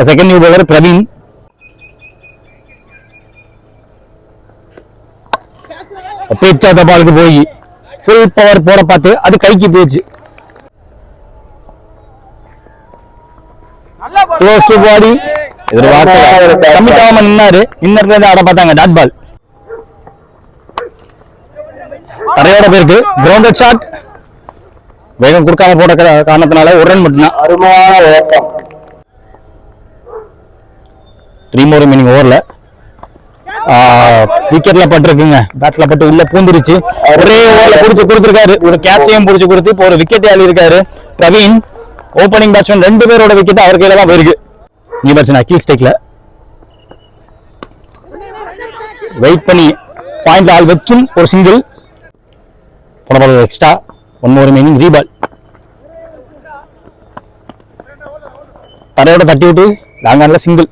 Second new bowler Praveen. பேச்சாத பாலுக்கு போய் ஃபுல் பவர் போட பார்த்து அது கைக்கு போச்சு. க்ளோஸ் டு பாடி. கம்மிட்டாம நின்னாரு. இன்னத்துல இருந்து ஆட பார்த்தாங்க. டாட் பால் தரையோட பேருக்கு. Grounded shot. வேகம் கொடுக்காம போட காரணத்தினால ஒரு ரன் மட்டும்தான். அருமையான ஓட்டம். 3 more remaining ஓவர்ல விக்கெட்ல பட்டிருக்குங்க. பேட்ல பட்டு உள்ள பூந்துருச்சு. ஒரே ஓவர்ல புடிச்சு கொடுத்திருக்காரு. ஒரு கேட்சையும் புடிச்சு கொடுத்து இப்போ ஒரு விக்கெட் ஆளி இருக்காரு பிரவீன். ஓப்பனிங் பேட்ஸ்மேன் 2 பேரோட விக்கெட் அவர் கையில தான் போயிருக்கு. நீ பேட்ஸ்மேன் அகில் ஸ்டேக்ல வெயிட் பண்ணி பாயிண்ட் ஆல் வச்சும் ஒரு சிங்கிள் போன எக்ஸ்ட்ரா. 1 more remaining ரீபால். தரையோட தட்டி விட்டு லாங் ஆன்ல சிங்கிள்.